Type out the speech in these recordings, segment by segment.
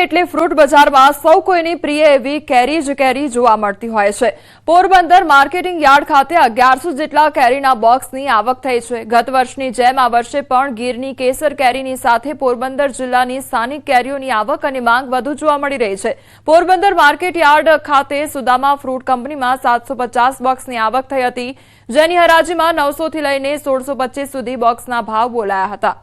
એટલે ફ્રૂટ બજારમાં સૌ કોઈની પ્રિય એવી કેરી જ કેરી જોવા મળતી હોય છે। પોરબંદર માર્કેટિંગ યાર્ડ ખાતે 1100 જેટલા કેરીના બોક્સની આવક થઈ છે। ગત વર્ષની જેમ આ વર્ષે પણ ગીરની કેસર કેરીની સાથે પોરબંદર જિલ્લાની સ્થાનિક કેરીઓની આવક અને માંગ વધુ જોવા મળી રહી છે। પોરબંદર માર્કેટ યાર્ડ ખાતે સુદામા ફ્રૂટ કંપનીમાં 750 બોક્સની આવક થઈ હતી, જેની હરાજીમાં 900 થી લઈને 1625 સુધી બોક્સના ભાવ બોલાયા હતા।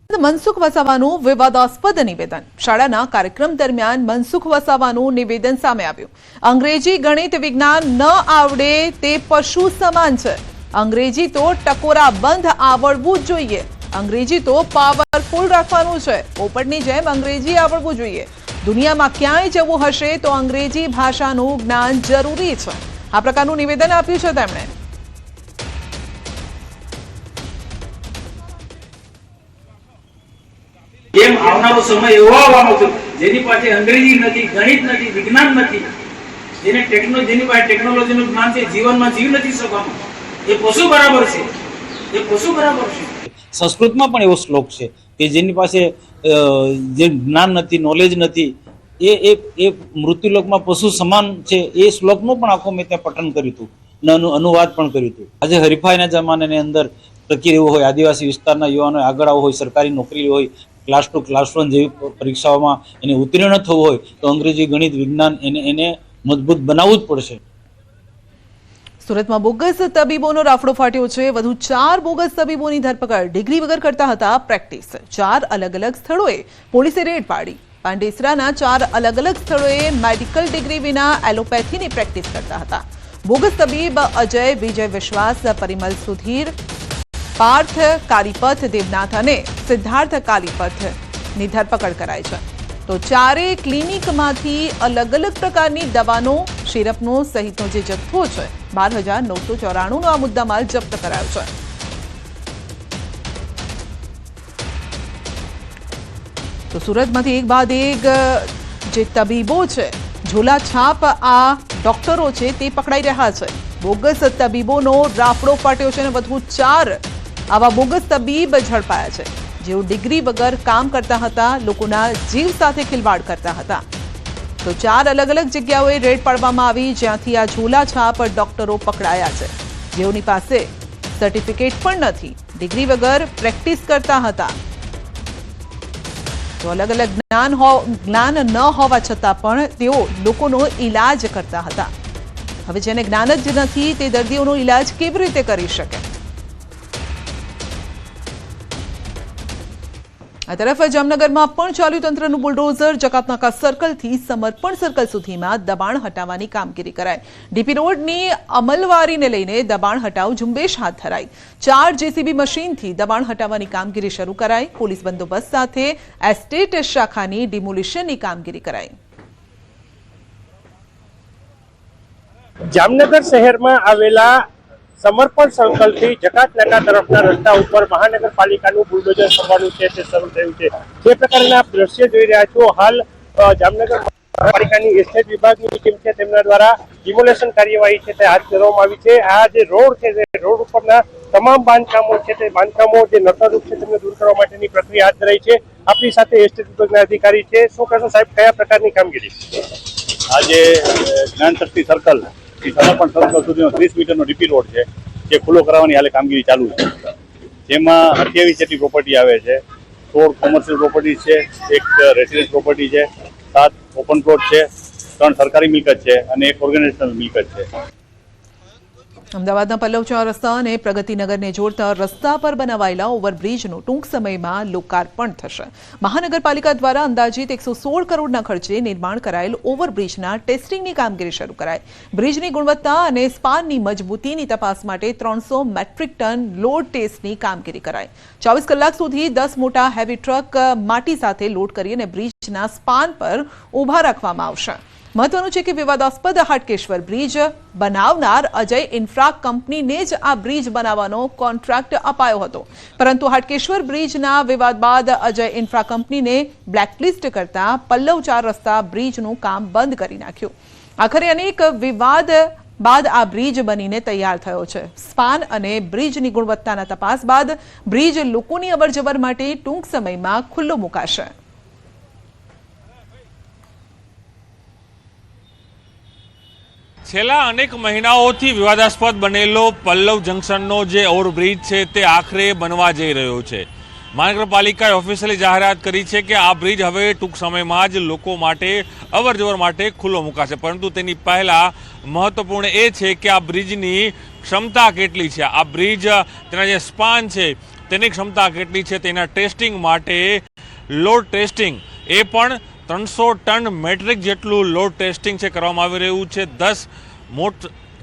મનસુખ વસાવાનું વિવાદાસ્પદ નિવેદન। શાળાના કાર્યક્રમ દરમિયાન મનસુખ વસાવાનું નિવેદન સામે આવ્યું। અંગ્રેજી, ગણિત, વિજ્ઞાન ન આવડે તે પશુ સમાન છે। અંગ્રેજી તો ટકોરા બંધ આવડવું જ જોઈએ। અંગ્રેજી તો પાવરફુલ રાખવાનું છે। પોપટની જેમ અંગ્રેજી આવડવું જોઈએ। દુનિયામાં ક્યાંય જવું હશે તો અંગ્રેજી ભાષાનું જ્ઞાન જરૂરી છે। આ પ્રકારનું નિવેદન આપ્યું છે તેમણે। એમ આવનારો સમય એવો આવવાનો છે જેની પાસે અંગ્રેજી નથી, ગણિત નથી, વિજ્ઞાન નથી, જેની પાસે ટેકનોલોજીનું જ્ઞાન છે, જીવનમાં જીવ નથી શકવાનો, એ પશુ બરાબર છે। એ પશુ બરાબર છે। સંસ્કૃતમાં પણ એવો શ્લોક છે કે જેની પાસે જે જ્ઞાન નથી, નોલેજ નથી, એ મૃત્યુલોકમાં પશુ સમાન છે। એ શ્લોકનું પણ આખું મેં ત્યાં પઠન કર્યું હતું, અનુવાદ પણ કર્યું હતું। આજે હરીફાઈના જમાનાની અંદર ટકી રહેવું હોય, આદિવાસી વિસ્તારના યુવાનો આગળ આવવું હોય, સરકારી નોકરી હોય, ક્લાસ 2 ક્લાસ 1 જેવી પરીક્ષાઓમાં એને ઉત્તીર્ણ થવું હોય તો અંગ્રેજી, ગણિત, વિજ્ઞાન એને મજબૂત બનાવવું જ પડશે। સુરતમાં બોગસ તબીબોનો રાફડો ફાટ્યો છે। વધુ 4 બોગસ તબીબોની ધરપકડ। ડિગ્રી વગર કરતા હતા પ્રેક્ટિસ। 4 અલગ અલગ સ્થળોએ પોલીસે રેડ પાડી। પાંડેસરાના 4 અલગ અલગ સ્થળોએ મેડિકલ ડિગ્રી વિના એલોપેથીની પ્રેક્ટિસ કરતા હતા। બોગસ તબીબ અજય, વિજય વિશ્વાસ, પરિમલ સુધીર, પાર્થ કાલીપથ દેવનાથ અને સિદ્ધાર્થ કાલીપથની ધરપકડ કરાઈ છે। તો 4 ક્લિનિકમાંથી અલગ અલગ પ્રકારની દવાનો, સિરપનો સહિતનો જે જથ્થો છે 12,994નો આ મુદ્દામાલ જપ્ત કરાયો છે। તો સુરતમાંથી એક બાદ એક જે તબીબો છે, ઝોલા છાપ આ ડોક્ટરો છે તે પકડાઈ રહ્યા છે। બોગસ તબીબોનો રાફડો ફાટ્યો છે અને વધુ 4 આવા બોગસ તબીબ ઝડપાયા છે, જેઓ ડિગ્રી વગર કામ કરતા હતા, લોકોના જીવ સાથે ખિલવાડ કરતા હતા। તો 4 અલગ અલગ જગ્યાઓએ રેડ પાડવામાં આવી, જ્યાંથી આ ઝોલા છાપ ડોક્ટરો પકડાયા છે, જેઓની પાસે સર્ટિફિકેટ પણ નથી, ડિગ્રી વગર પ્રેક્ટિસ કરતા હતા। તો અલગ અલગ જ્ઞાન ન હોવા છતાં પણ તેઓ લોકોનો ઈલાજ કરતા હતા। હવે જેને જ્ઞાન જ નથી તે દર્દીઓનો ઈલાજ કેવી રીતે કરી શકે? આ તરફ જામનગરમાં પણ ચાલ્યું તંત્રનું બુલડોઝર। જકાતનાકા સર્કલથી સમર્પણ સર્કલ સુધીમાં દબાણ હટાવવાની કામગીરી કરાઈ। ડીપી રોડની અમલવારીને લઈને દબાણ હટાવ ઝુંબેશ હાથ ધરાઈ। 4 જેસીબી મશીનથી દબાણ હટાવવાની કામગીરી શરૂ કરાઈ। પોલીસ બંદોબસ્ત સાથે એસ્ટેટ શાખાની ડિમોલિશનની કામગીરી કરાઈ। જામનગર શહેરમાં આવેલા સમર્પણ સર્કલથી જકાતનાકા તરફના રસ્તા ઉપર મહાનગરપાલિકાનું બુલડોઝર ફરવાનું છે તે શરૂ થયું છે। જે પ્રકારના આપ દ્રશ્ય જોઈ રહ્યા છો, હાલ જામનગર મહાનગરપાલિકાની એસ્ટેટ વિભાગની ટીમ છે તેમના દ્વારા ડિમોલેશન કાર્યવાહી છે તે હાથ ધરવામાં આવી છે। આ જે રોડ છે તે રોડ ઉપરના તમામ બાંધકામો છે તે બાંધકામો જે નકારૂપ છે તેમને દૂર કરવા માટેની પ્રક્રિયા હાથ ધરાઈ છે। આપણી સાથે એસ્ટેટ વિભાગના અધિકારી છે। શું કહેશો સાહેબ, કયા પ્રકારની કામગીરી? આજે જ્ઞાનશક્તિ સર્કલ સમર્પણ સર્કલ સુધીનો 30 મીટરનો ડીપી રોડ છે જે ખુલ્લો કરાવવાની હાલે કામગીરી ચાલુ છે, જેમાં 28 જેટલી પ્રોપર્ટી આવે છે। 16 કોમર્શિયલ પ્રોપર્ટી છે, 1 રેસિડેન્સ પ્રોપર્ટી છે, 7 ઓપન પ્લોટ છે, 3 સરકારી મિલકત છે અને 1 ઓર્ગેનાઇઝેશનલ મિલકત છે। અમદાવાદના પલ્લવ રસ્તા અને પ્રગતિનગરને જોડતા રસ્તા પર બનાવાયેલા ઓવરબ્રિજનું ટૂંક સમયમાં લોકાર્પણ થશે। મહાનગરપાલિકા દ્વારા અંદાજિત 116 કરોડના ખર્ચે નિર્માણ કરાયેલ ઓવરબ્રિજના ટેસ્ટિંગની કામગીરી શરૂ કરાઈ। બ્રિજની ગુણવત્તા અને સ્પાનની મજબૂતીની તપાસ માટે 300 મેટ્રિક ટન લોડ ટેસ્ટની કામગીરી કરાઈ। 24 કલાક સુધી 10 મોટા હેવી ટ્રક માટી સાથે લોડ કરી અને બ્રિજના સ્પાન પર ઊભા રાખવામાં આવશે। મહત્વનું છે કે વિવાદાસ્પદ હાટકેશ્વર બ્રિજ બનાવનાર અજય ઇન્ફ્રા કંપનીને જ આ બ્રિજ બનાવવાનો કોન્ટ્રાક્ટ અપાયો હતો, પરંતુ હાટકેશ્વર બ્રિજના વિવાદ બાદ અજય ઇન્ફ્રા કંપનીને બ્લેકલિસ્ટ કરતા પલ્લવ 4 રસ્તા બ્રિજનું કામ બંધ કરી નાખ્યું। આખરે અનેક વિવાદ બાદ આ બ્રિજ બનીને તૈયાર થયો છે। સ્પાન અને બ્રિજની ગુણવત્તાના તપાસ બાદ બ્રિજ લોકોની અવરજવર માટે ટૂંક સમયમાં ખુલ્લો મુકાશે। છેલ્લા અનેક મહિનાઓથી વિવાદાસ્પદ બનેલો પલ્લવ જંકશનનો જે ઓવરબ્રિજ છે તે આખરે બનવા જઈ રહ્યો છે. મહાનગરપાલિકાએ ઓફિશિયલી જાહેરાત કરી છે કે આ બ્રિજ હવે ટૂંક સમયમાં જ લોકો માટે અવરજવર માટે ખુલ્લો મુકાશે, પરંતુ તેની પહેલાં મહત્વપૂર્ણ એ છે કે આ બ્રિજની ક્ષમતા કેટલી છે, આ બ્રિજ તેના જે સ્પાન છે તેની ક્ષમતા કેટલી છે, તેના ટેસ્ટિંગ માટે લોડ ટેસ્ટિંગ એ પણ 300 ટન મેટ્રિક જેટલું લોડ ટેસ્ટિંગ છે કરવામાં આવી રહ્યું છે. 10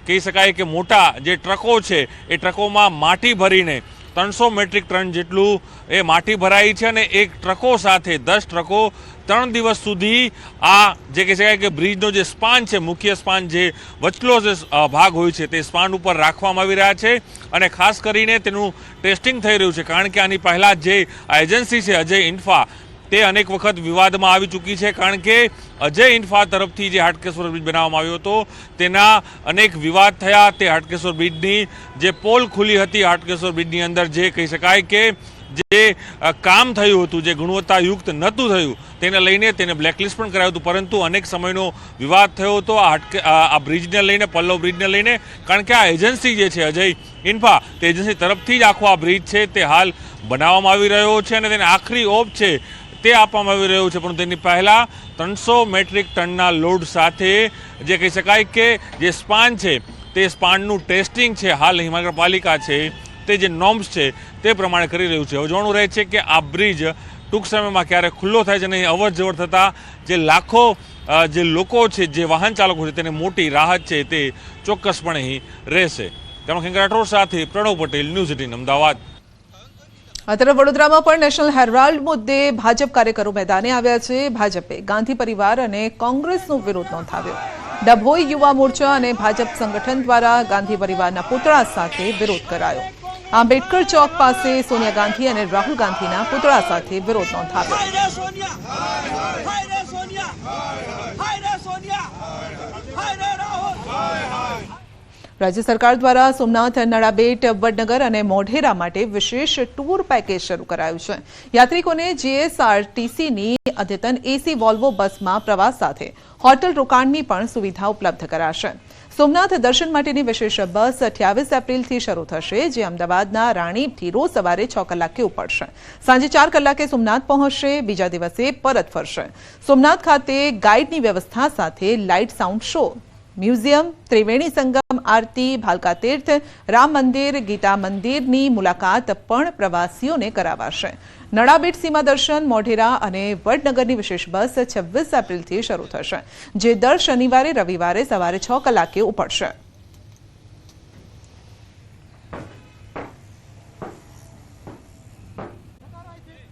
કહી શકાય કે મોટા જે ટ્રકો છે એ ટ્રકોમાં માટી ભરીને 300 મેટ્રિક ટન જેટલું એ માટી ભરાઈ છે અને એક ટ્રકો સાથે 10 ટ્રકો 3 દિવસ સુધી આ જે કહી શકાય કે બ્રિજનો જે સ્પાન છે, મુખ્ય સ્પાન જે વચલો જે ભાગ હોય છે તે સ્પાન ઉપર રાખવામાં આવી રહ્યા છે અને ખાસ કરીને તેનું ટેસ્ટિંગ થઈ રહ્યું છે, કારણ કે આની પહેલાં જે એજન્સી છે અજય ઇન્ફા તે અનેક વખત વિવાદમાં આવી ચૂકી છે, કારણ કે અજય ઇન્ફા તરફથી જે હાટકેશ્વર બ્રિજ બનાવવામાં આવ્યો હતો તેના અનેક વિવાદ થયા. તે હાટકેશ્વર બ્રિજની જે પોલ ખુલી હતી, હાટકેશ્વર બ્રિજની અંદર જે કહી શકાય કે જે કામ થયું હતું, જે ગુણવત્તાયુક્ત નહોતું થયું, તેને લઈને તેને બ્લેકલિસ્ટ પણ કરાયું હતું, પરંતુ અનેક સમયનો વિવાદ થયો હતો આ બ્રિજને લઈને, પલ્લવ બ્રિજને લઈને, કારણ કે આ એજન્સી જે છે અજય ઇન્ફા તે એજન્સી તરફથી જ આખો આ બ્રિજ છે તે હાલ બનાવવામાં આવી રહ્યો છે અને તેને આખરી ઓપ છે તે આપવામાં આવી રહ્યું છે. પણ તેની પહેલાં 300 મેટ્રિક ટનના લોડ સાથે જે કહી શકાય કે જે સ્પાન છે તે સ્પાનનું ટેસ્ટિંગ છે હાલ મહાનગરપાલિકા છે તે જે નોર્મ્સ છે તે પ્રમાણે કરી રહ્યું છે. હવે જોવાનું રહે છે કે આ બ્રિજ ટૂંક સમયમાં ક્યારે ખુલ્લો થાય છે અને અહીં અવર જવર થતાં જે લાખો જે લોકો છે, જે વાહન ચાલકો છે તેને મોટી રાહત છે તે ચોક્કસપણે અહીં રહેશે. તેમાં ખેંગર રાઠોડ સાથે પ્રણવ પટેલ, ન્યૂઝ 18 અમદાવાદ. આ તરફ વડોદરામાં પણ નેશનલ હેરાલ્ડ મુદ્દે ભાજપ કાર્યકરો મેદાને આવ્યા છે. ભાજપે ગાંધી પરિવાર અને કોંગ્રેસનો વિરોધ નોંધાવ્યો. ડભોઈ યુવા મોરચા અને ભાજપ સંગઠન દ્વારા ગાંધી પરિવારના પુતળા સાથે વિરોધ કરાયો. આંબેડકર ચોક પાસે સોનિયા ગાંધી અને રાહુલ ગાંધીના પુતળા સાથે વિરોધ નોંધાવ્યો. રાજ્ય સરકાર દ્વારા સોમનાથ, નડાબેટ, વડનગર અને મોઢેરા માટે વિશેષ ટૂર પેકેજ શરૂ કરાયું છે. યાત્રિકોને જીએસઆરટીસીની અદ્યતન એસી વોલ્વો બસમાં પ્રવાસ સાથે હોટલ રોકાણની પણ સુવિધા ઉપલબ્ધ કરાશે. સોમનાથ દર્શન માટેની વિશેષ બસ 28 એપ્રિલથી શરૂ થશે, જે અમદાવાદના રાણીપથી રોજ સવારે 6 કલાકે ઉપડશે. સાંજે 4 કલાકે સોમનાથ પહોંચશે. બીજા દિવસે પરત ફરશે. સોમનાથ ખાતે ગાઈડની વ્યવસ્થા સાથે light sound show, museum, Triveni Sangam આરતી, ભાલકા તીર્થ, રામ મંદિર, ગીતા મંદિરની મુલાકાત પણ પ્રવાસીઓને કરાવાશે. નડાબેટ સીમા દર્શન, મોઢેરા અને વડનગરની વિશેષ બસ 26 એપ્રિલથી શરૂ થશે, જે દર શનિવારે, રવિવારે સવારે 6 કલાકે ઉપડશે.